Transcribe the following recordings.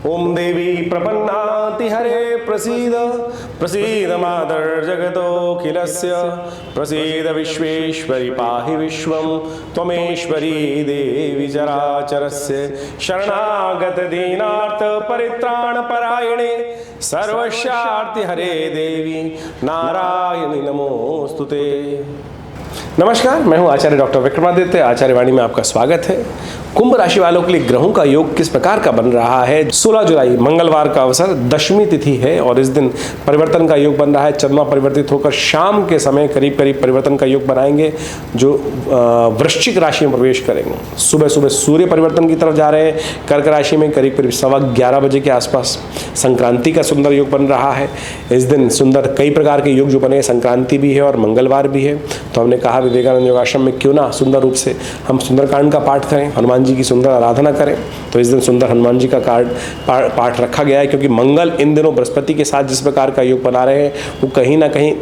ओम देवी प्रपन्नाति हरे प्रसीद प्रसीद मातर जगतोऽखिलस्य प्रसीद विश्वेश्वरी पाहि विश्वं त्वमेश्वरी देवी चराचरस्य शरणागत दीनार्थ परित्राण परायणे सर्वस्यार्ति हरे देवी नारायणी नमोस्तुते। नमस्कार, मैं हूं आचार्य डॉक्टर विक्रमादित्य। आचार्य वाणी में आपका स्वागत है। कुंभ राशि वालों के लिए ग्रहों का योग किस प्रकार का बन रहा है। 16 जुलाई मंगलवार का अवसर, दशमी तिथि है और इस दिन परिवर्तन का योग बन रहा है। चंद्रमा परिवर्तित होकर शाम के समय करीब करीब परिवर्तन का योग बनाएंगे, जो वृश्चिक राशि में प्रवेश करेंगे। सुबह सुबह सूर्य परिवर्तन की तरफ जा रहे हैं कर्क राशि में, करीब करीब 11:15 बजे के आसपास संक्रांति का सुंदर योग बन रहा है। इस दिन सुंदर कई प्रकार के योग जो बने, संक्रांति भी है और मंगलवार भी है। तो हमने कहा विवेकानंद योगाश्रम में क्यों ना सुंदर रूप से हम सुंदरकांड का पाठ करें, हनुमान जी की सुंदर आराधना करें। तो इस दिन सुंदर हनुमान जी का पाठ रखा गया है, क्योंकि मंगल इन दिनों बृहस्पति के साथ जिस प्रकार का योग बना रहे हैं वो कहीं ना कहीं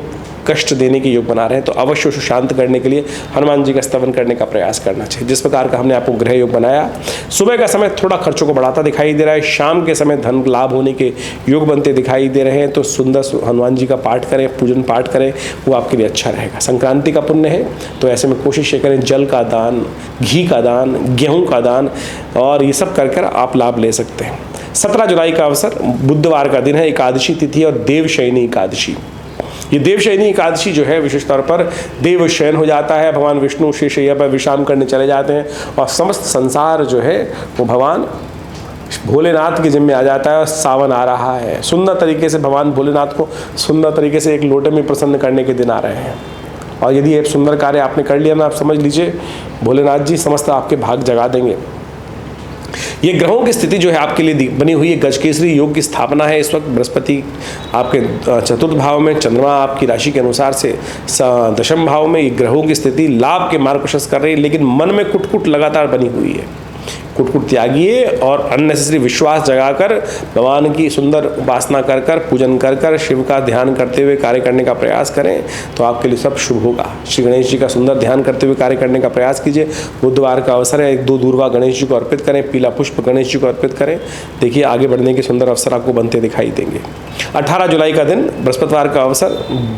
कष्ट देने के योग बना रहे हैं। तो अवश्य उसे शांत करने के लिए हनुमान जी का स्तवन करने का प्रयास करना चाहिए। जिस प्रकार का हमने आपको ग्रह योग बनाया, सुबह का समय थोड़ा खर्चों को बढ़ाता दिखाई दे रहा है, शाम के समय धन लाभ होने के योग बनते दिखाई दे रहे हैं। तो सुंदर हनुमान जी का पाठ करें, पूजन पाठ करें, वो आपके लिए अच्छा रहेगा। संक्रांति का पुण्य है, तो ऐसे में कोशिश करें जल का दान, घी का दान, गेहूँ का दान, और ये सब कर कर आप लाभ ले सकते हैं। 17 जुलाई का अवसर, बुधवार का दिन है, एकादशी तिथि और देवशयनी एकादशी। ये देवशयनी एकादशी जो है विशेष तौर पर देव शयन हो जाता है, भगवान विष्णु शेषैया पर विश्राम करने चले जाते हैं और समस्त संसार जो है वो भगवान भोलेनाथ के जिम्मे आ जाता है। और सावन आ रहा है, सुंदर तरीके से भगवान भोलेनाथ को सुंदर तरीके से एक लोटे में प्रसन्न करने के दिन आ रहे हैं। और यदि एक सुंदर कार्य आपने कर लिया ना, आप समझ लीजिए भोलेनाथ जी समस्त आपके भाग जगा देंगे। ये ग्रहों की स्थिति जो है आपके लिए बनी हुई है। गजकेसरी योग की स्थापना है। इस वक्त बृहस्पति आपके चतुर्थ भाव में, चंद्रमा आपकी राशि के अनुसार से दशम भाव में। ये ग्रहों की स्थिति लाभ के मार्ग प्रशस्त कर रही है, लेकिन मन में कुटकुट लगातार बनी हुई है। कुटकुट त्यागिए और अननेसेसरी विश्वास जगाकर भगवान की सुंदर उपासना कर कर, पूजन कर कर, शिव का ध्यान करते हुए कार्य करने का प्रयास करें, तो आपके लिए सब शुभ होगा। श्री गणेश जी का सुंदर ध्यान करते हुए कार्य करने का प्रयास कीजिए। बुधवार का अवसर है, 1-2 दूर्वा गणेश जी को अर्पित करें, पीला पुष्प गणेश जी को अर्पित करें। देखिए आगे बढ़ने के सुंदर अवसर आपको बनते दिखाई देंगे। 18 जुलाई का दिन, बृहस्पतिवार का अवसर,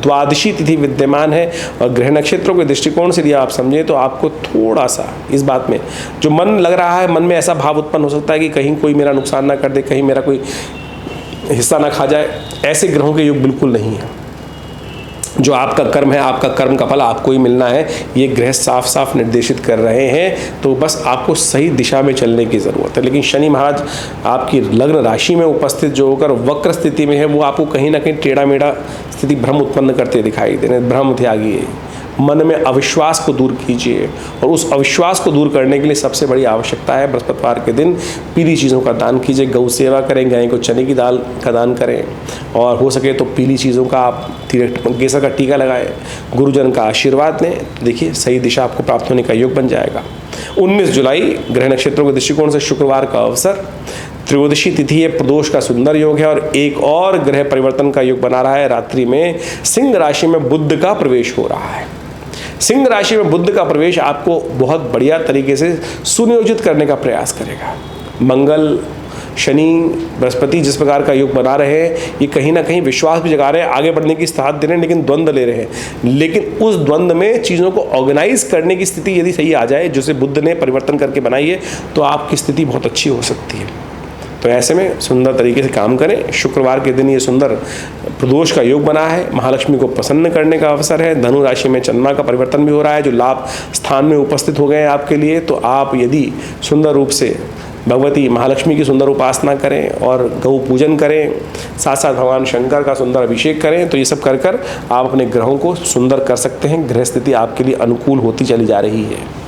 द्वादशी तिथि विद्यमान है और ग्रह नक्षत्रों के दृष्टिकोण से यदि आप समझें तो आपको थोड़ा सा इस बात में जो मन लग रहा है, मन में ऐसा भाव उत्पन्न हो सकता है कि कहीं कोई मेरा नुकसान ना कर दे, कहीं मेरा कोई हिस्सा ना खा जाए। ऐसे ग्रहों के योग बिल्कुल नहीं है। जो आपका कर्म है, आपका कर्म का फल आपको ही मिलना है, ये ग्रह साफ साफ निर्देशित कर रहे हैं। तो बस आपको सही दिशा में चलने की ज़रूरत है। लेकिन शनि महाराज आपकी लग्न राशि में उपस्थित जो होकर वक्र स्थिति में है, वो आपको कहीं ना कहीं टेढ़ा मेढ़ा स्थिति भ्रम उत्पन्न करते दिखाई दे रहे हैं। भ्रम त्यागिए, मन में अविश्वास को दूर कीजिए, और उस अविश्वास को दूर करने के लिए सबसे बड़ी आवश्यकता है बृहस्पतिवार के दिन पीली चीज़ों का दान कीजिए। गौ सेवा करें, गाय को चने की दाल का दान करें, और हो सके तो पीली चीज़ों का आप केसर का टीका लगाएं, गुरुजन का आशीर्वाद लें। देखिए सही दिशा आपको प्राप्त होने का योग बन जाएगा। 19 जुलाई ग्रह नक्षत्रों के दृष्टिकोण से शुक्रवार का अवसर, त्रयोदशी तिथि है, प्रदोष का सुंदर योग है और एक और ग्रह परिवर्तन का योग बना रहा है। रात्रि में सिंह राशि में बुध का प्रवेश हो रहा है। सिंह राशि में बुध का प्रवेश आपको बहुत बढ़िया तरीके से सुनियोजित करने का प्रयास करेगा। मंगल, शनि, बृहस्पति जिस प्रकार का योग बना रहे हैं, ये कहीं ना कहीं विश्वास भी जगा रहे हैं, आगे बढ़ने की साथ दे रहे हैं, लेकिन द्वंद्व ले रहे हैं। लेकिन उस द्वंद्व में चीज़ों को ऑर्गेनाइज करने की स्थिति यदि सही आ जाए, जिसे बुध ने परिवर्तन करके बनाई है, तो आपकी स्थिति बहुत अच्छी हो सकती है। तो ऐसे में सुंदर तरीके से काम करें। शुक्रवार के दिन ये सुंदर प्रदोष का योग बना है, महालक्ष्मी को प्रसन्न करने का अवसर है। धनु राशि में चंद्रमा का परिवर्तन भी हो रहा है, जो लाभ स्थान में उपस्थित हो गए हैं आपके लिए। तो आप यदि सुंदर रूप से भगवती महालक्ष्मी की सुंदर उपासना करें और गौ पूजन करें, साथ साथ भगवान शंकर का सुंदर अभिषेक करें, तो ये सब कर कर आप अपने ग्रहों को सुंदर कर सकते हैं। ग्रह स्थिति आपके लिए अनुकूल होती चली जा रही है।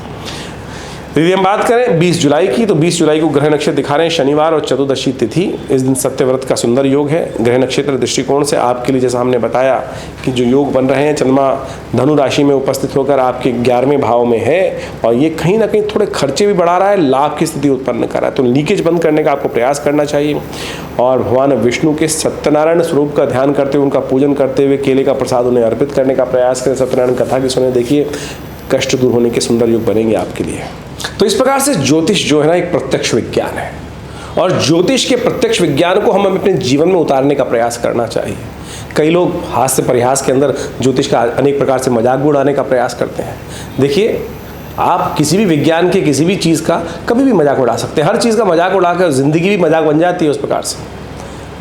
यदि हम बात करें 20 जुलाई की, तो 20 जुलाई को ग्रह नक्षत्र दिखा रहे हैं शनिवार और चतुर्दशी तिथि। इस दिन सत्यव्रत का सुंदर योग है। ग्रह नक्षत्र दृष्टिकोण से आपके लिए, जैसा हमने बताया कि जो योग बन रहे हैं, चंद्रमा धनु राशि में उपस्थित होकर आपके 11वें भाव में है और ये कहीं ना कहीं थोड़े खर्चे भी बढ़ा रहा है, लाभ की स्थिति उत्पन्न कर रहा है। तो लीकेज बंद करने का आपको प्रयास करना चाहिए और भगवान विष्णु के सत्यनारायण स्वरूप का ध्यान करते हुए, उनका पूजन करते हुए केले का प्रसाद उन्हें अर्पित करने का प्रयास करें। सत्यनारायण कथा की सुने, देखिए कष्ट दूर होने के सुंदर योग बनेंगे आपके लिए। तो इस प्रकार से ज्योतिष जो है ना, एक प्रत्यक्ष विज्ञान है और ज्योतिष के प्रत्यक्ष विज्ञान को हमें अपने जीवन में उतारने का प्रयास करना चाहिए। कई लोग हास्य परिहास के अंदर ज्योतिष का अनेक प्रकार से मजाक भी उड़ाने का प्रयास करते हैं। देखिए, आप किसी भी विज्ञान के किसी भी चीज़ का कभी भी मजाक उड़ा सकते हैं। हर चीज़ का मजाक उड़ाकर ज़िंदगी भी मजाक बन जाती है उस प्रकार से।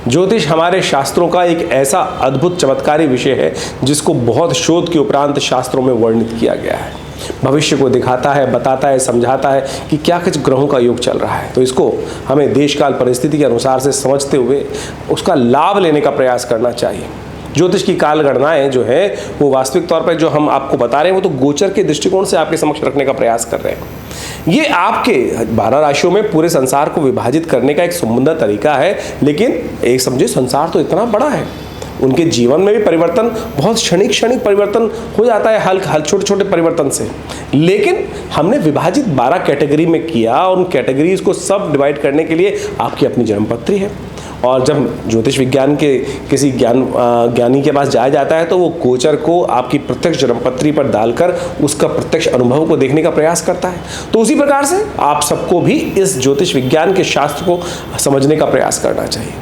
ज्योतिष हमारे शास्त्रों का एक ऐसा अद्भुत चमत्कारी विषय है जिसको बहुत शोध के उपरांत शास्त्रों में वर्णित किया गया है। भविष्य को दिखाता है, बताता है, समझाता है कि क्या कुछ ग्रहों का योग चल रहा है। तो इसको हमें देश काल परिस्थिति के अनुसार से समझते हुए उसका लाभ लेने का प्रयास करना चाहिए। ज्योतिष की काल गणनाएं जो है वो वास्तविक तौर पर जो हम आपको बता रहे हैं वो तो गोचर के दृष्टिकोण से आपके समक्ष रखने का प्रयास कर रहे हैं। ये आपके 12 राशियों में पूरे संसार को विभाजित करने का एक सुंदर तरीका है, लेकिन एक समझे संसार तो इतना बड़ा है, उनके जीवन में भी परिवर्तन बहुत क्षणिक परिवर्तन हो जाता है, हल छोटे छोटे परिवर्तन से। लेकिन हमने विभाजित 12 कैटेगरी में किया और उन कैटेगरीज को सब डिवाइड करने के लिए आपकी अपनी जन्मपत्री है। और जब ज्योतिष विज्ञान के किसी ज्ञानी के पास जाया जाता है तो वो गोचर को आपकी प्रत्यक्ष जन्मपत्री पर डालकर उसका प्रत्यक्ष अनुभव को देखने का प्रयास करता है। तो उसी प्रकार से आप सबको भी इस ज्योतिष विज्ञान के शास्त्र को समझने का प्रयास करना चाहिए।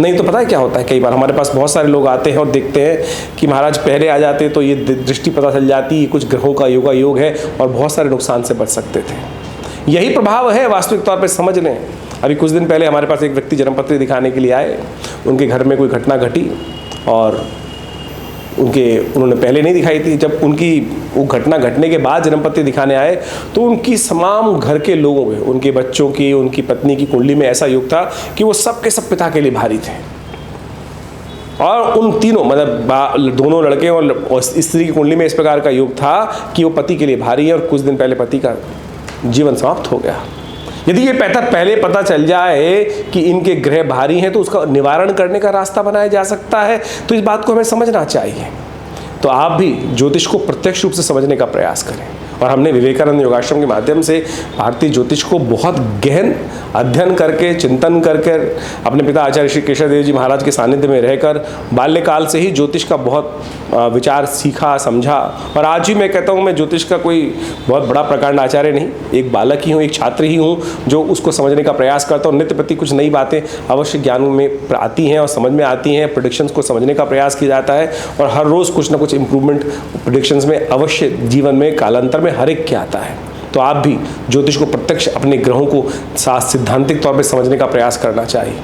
नहीं तो पता है क्या होता है, कई बार हमारे पास बहुत सारे लोग आते हैं और देखते हैं कि महाराज पहले आ जाते तो ये दृष्टि पता चल जाती, कुछ ग्रहों का योग है और बहुत सारे नुकसान से बच सकते थे। यही प्रभाव है वास्तविक तौर पर, समझ लें। अभी कुछ दिन पहले हमारे पास एक व्यक्ति जन्मपत्री दिखाने के लिए आए। उनके घर में कोई घटना घटी और उन्होंने पहले नहीं दिखाई थी। जब उनकी वो घटना घटने के बाद जन्मपत्री दिखाने आए तो उनकी तमाम घर के लोगों में, उनके बच्चों की, उनकी पत्नी की कुंडली में ऐसा योग था कि वो सब के सब पिता के लिए भारी थे। और उन तीनों मतलब दोनों लड़के और स्त्री की कुंडली में इस प्रकार का योग था कि वो पति के लिए भारी है और कुछ दिन पहले पति का जीवन समाप्त हो गया। यदि ये पहले पता चल जाए कि इनके ग्रह भारी हैं तो उसका निवारण करने का रास्ता बनाया जा सकता है। तो इस बात को हमें समझना चाहिए। तो आप भी ज्योतिष को प्रत्यक्ष रूप से समझने का प्रयास करें। और हमने विवेकानंद योगाश्रम के माध्यम से भारतीय ज्योतिष को बहुत गहन अध्ययन करके, चिंतन करके, अपने पिता आचार्य श्री केशव देव जी महाराज के सानिध्य में रहकर बाल्यकाल से ही ज्योतिष का बहुत विचार सीखा, समझा। और आज भी मैं कहता हूँ मैं ज्योतिष का कोई बहुत बड़ा प्रकांड आचार्य नहीं, एक बालक ही हूँ, एक छात्र ही हूँ जो उसको समझने का प्रयास करता हूँ। नित्य प्रति कुछ नई बातें अवश्य ज्ञान में आती हैं और समझ में आती हैं। प्रेडिक्शंस को समझने का प्रयास किया जाता है और हर रोज़ कुछ ना कुछ इंप्रूवमेंट प्रेडिक्शंस में अवश्य जीवन में कालांतर में हर एक क्या आता है। तो आप भी ज्योतिष को प्रत्यक्ष अपने ग्रहों को सिद्धांतिक तौर पर समझने का प्रयास करना चाहिए।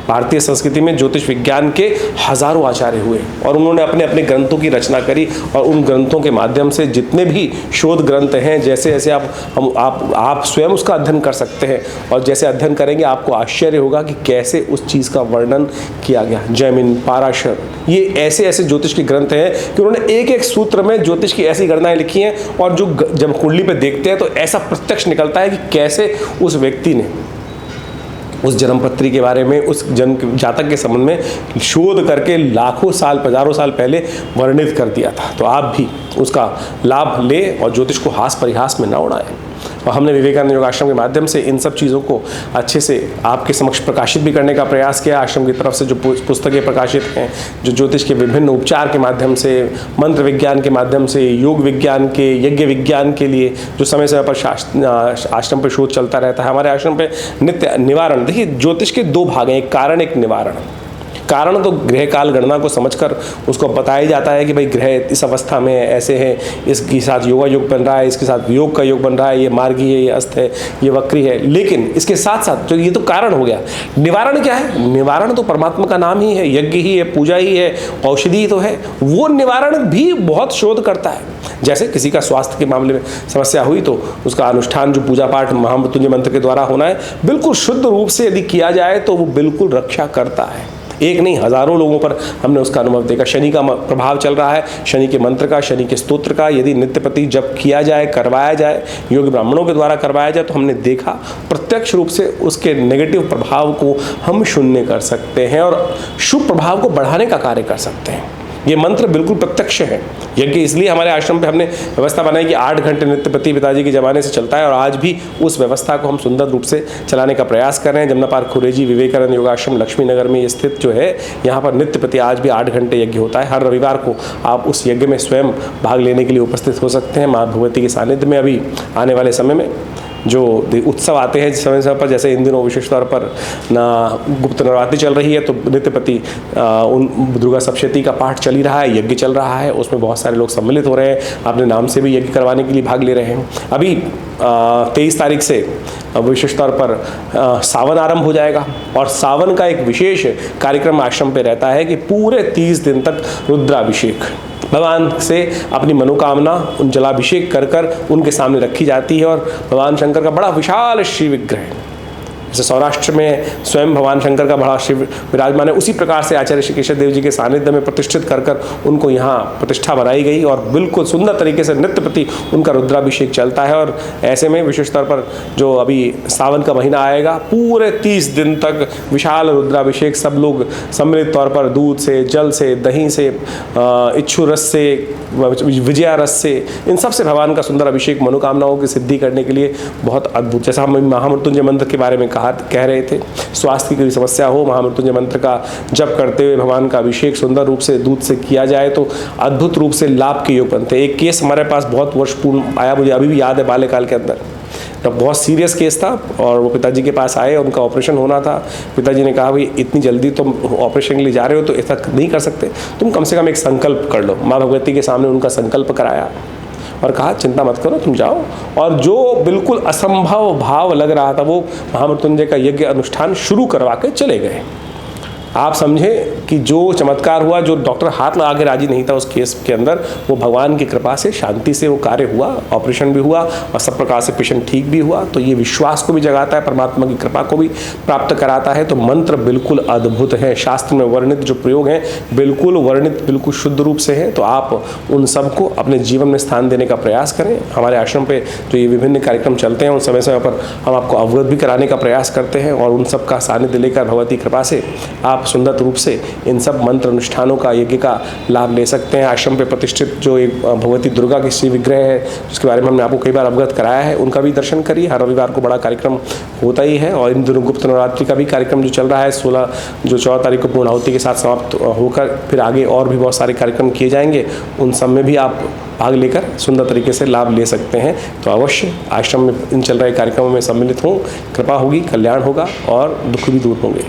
भारतीय संस्कृति में ज्योतिष विज्ञान के हजारों आचार्य हुए और उन्होंने अपने अपने ग्रंथों की रचना करी और उन ग्रंथों के माध्यम से जितने भी शोध ग्रंथ हैं, जैसे जैसे आप स्वयं उसका अध्ययन कर सकते हैं और जैसे अध्ययन करेंगे आपको आश्चर्य होगा कि कैसे उस चीज़ का वर्णन किया गया। जैमिन, पाराशर, ये ऐसे ऐसे ज्योतिष के ग्रंथ हैं कि उन्होंने एक एक सूत्र में ज्योतिष की ऐसी गणनाएं लिखी हैं और जो जब कुंडली पर देखते हैं तो ऐसा प्रत्यक्ष निकलता है कि कैसे उस व्यक्ति ने उस जन्मपत्री के बारे में, उस जन्म जातक के संबंध में शोध करके लाखों साल, हजारों साल पहले वर्णित कर दिया था। तो आप भी उसका लाभ लें और ज्योतिष को हास परिहास में न उड़ाएं। और हमने विवेकानंद योगाश्रम के माध्यम से इन सब चीज़ों को अच्छे से आपके समक्ष प्रकाशित भी करने का प्रयास किया। आश्रम की तरफ से जो पुस्तकें प्रकाशित हैं, जो ज्योतिष के विभिन्न उपचार के माध्यम से, मंत्र विज्ञान के माध्यम से, योग विज्ञान के, यज्ञ विज्ञान के लिए जो समय समय पर आश्रम पर शोध चलता रहता है। हमारे आश्रम पर नित्य निवारण, देखिए ज्योतिष के दो भाग हैं, एक कारण, एक निवारण। कारण तो ग्रह काल गणना को समझकर उसको बताया जाता है कि भाई ग्रह इस अवस्था में ऐसे हैं, इसके साथ योगा योग बन रहा है, इसके साथ योग का योग बन रहा है, ये मार्गी है, ये अस्त है, ये वक्री है। लेकिन इसके साथ साथ जो ये तो कारण हो गया, निवारण क्या है? निवारण तो परमात्मा का नाम ही है, यज्ञ ही है, पूजा ही है, औषधि ही तो है। वो निवारण भी बहुत शोध करता है। जैसे किसी का स्वास्थ्य के मामले में समस्या हुई तो उसका अनुष्ठान जो पूजा पाठ महामृत्युंजय मंत्र के द्वारा होना है, बिल्कुल शुद्ध रूप से यदि किया जाए तो वो बिल्कुल रक्षा करता है। एक नहीं, हजारों लोगों पर हमने उसका अनुभव देखा। शनि का प्रभाव चल रहा है, शनि के मंत्र का, शनि के स्तोत्र का यदि नित्य प्रति जप किया जाए, करवाया जाए, योगी ब्राह्मणों के द्वारा करवाया जाए, तो हमने देखा प्रत्यक्ष रूप से उसके नेगेटिव प्रभाव को हम शून्य कर सकते हैं और शुभ प्रभाव को बढ़ाने का कार्य कर सकते हैं। ये मंत्र बिल्कुल प्रत्यक्ष है। यज्ञ इसलिए हमारे आश्रम पे हमने व्यवस्था बनाई कि 8 घंटे नित्य प्रति पिताजी के ज़माने से चलता है और आज भी उस व्यवस्था को हम सुंदर रूप से चलाने का प्रयास कर रहे हैं। जमुना पार्क खुरेजी विवेकानंद योगाश्रम लक्ष्मी नगर में ये स्थित जो है, यहाँ पर नित्य प्रति आज भी 8 घंटे यज्ञ होता है। हर रविवार को आप उस यज्ञ में स्वयं भाग लेने के लिए उपस्थित हो सकते हैं। माँ भगवती के सानिध्य में अभी आने वाले समय में जो उत्सव आते हैं समय समय पर, जैसे इन दिनों विशेष तौर पर गुप्त नवरात्रि चल रही है तो नित्यपति उन दुर्गा सप्तशती का पाठ चल ही रहा है, यज्ञ चल रहा है, उसमें बहुत सारे लोग सम्मिलित हो रहे हैं, अपने नाम से भी यज्ञ करवाने के लिए भाग ले रहे हैं। अभी 23 तारीख से विशेष तौर पर सावन आरंभ हो जाएगा और सावन का एक विशेष कार्यक्रम आश्रम पे रहता है कि पूरे 30 दिन तक रुद्राभिषेक भगवान से अपनी मनोकामना उन जलाभिषेक कर कर उनके सामने रखी जाती है। और भगवान शंकर का बड़ा विशाल श्री विग्रह है, जैसे सौराष्ट्र में स्वयं भगवान शंकर का बड़ा शिव विराजमान है, उसी प्रकार से आचार्य श्री केशव देव जी के सानिध्य में प्रतिष्ठित कर कर उनको यहाँ प्रतिष्ठा बनाई गई और बिल्कुल सुंदर तरीके से नित्य प्रति उनका रुद्राभिषेक चलता है। और ऐसे में विशेष तौर पर जो अभी सावन का महीना आएगा, पूरे 30 दिन तक विशाल रुद्राभिषेक, सब लोग सम्मिलित तौर पर दूध से, जल से, दही से, इच्छु रस से, विजया रस से, इन सब से भगवान का सुंदर अभिषेक मनोकामनाओं की सिद्धि करने के लिए बहुत अद्भुत। जैसा हम महामृत्युंजय मंत्र के बारे में कह रहे थे, स्वास्थ्य की कोई समस्या हो, महामृत्युंजय मंत्र का जप करते हुए भगवान का अभिषेक सुंदर रूप से दूध से किया जाए तो अद्भुत रूप से लाभ के योग बनते हैं। एक केस हमारे पास बहुत वर्षपूर्ण आया, मुझे अभी भी याद है, बाल्यकाल के अंदर तो बहुत सीरियस केस था और वो पिताजी के पास आए, उनका ऑपरेशन होना था। पिताजी ने कहा, भाई इतनी जल्दी तुम ऑपरेशन के लिए जा रहे हो तो ऐसा नहीं कर सकते, तुम कम से कम एक संकल्प कर लो। माँ भगवती के सामने उनका संकल्प कराया और कहा, चिंता मत करो, तुम जाओ। और जो बिल्कुल असंभव भाव लग रहा था वो महामृत्युंजय का यज्ञ अनुष्ठान शुरू करवा के चले गए। आप समझें कि जो चमत्कार हुआ, जो डॉक्टर हाथ लगा के राजी नहीं था उस केस के अंदर, वो भगवान की कृपा से शांति से वो कार्य हुआ, ऑपरेशन भी हुआ और सब प्रकार से पेशेंट ठीक भी हुआ। तो ये विश्वास को भी जगाता है, परमात्मा की कृपा को भी प्राप्त कराता है। तो मंत्र बिल्कुल अद्भुत है, शास्त्र में वर्णित जो प्रयोग हैं बिल्कुल वर्णित, बिल्कुल शुद्ध रूप से हैं। तो आप उन सबको अपने जीवन में स्थान देने का प्रयास करें। हमारे आश्रम पे जो ये विभिन्न कार्यक्रम चलते हैं उन समय समय पर हम आपको अवगत भी कराने का प्रयास करते हैं और उन सब का सानिध्य लेकर भगवती कृपा से आप सुंदर रूप से इन सब मंत्र अनुष्ठानों का, यज्ञ का लाभ ले सकते हैं। आश्रम पे प्रतिष्ठित जो एक भगवती दुर्गा की श्री विग्रह है, जिसके बारे में हमने आपको कई बार अवगत कराया है, उनका भी दर्शन करिए। हर रविवार को बड़ा कार्यक्रम होता ही है और इन दिनों गुप्त नवरात्रि का भी कार्यक्रम जो चल रहा है, 14 तारीख को पूर्णाहुति के साथ समाप्त होकर फिर आगे और भी बहुत सारे कार्यक्रम किए जाएंगे, उन सब में भी आप भाग लेकर सुंदर तरीके से लाभ ले सकते हैं। तो अवश्य आश्रम में इन चल रहे कार्यक्रमों में सम्मिलित हों, कृपा होगी, कल्याण होगा और दुख भी दूर होंगे।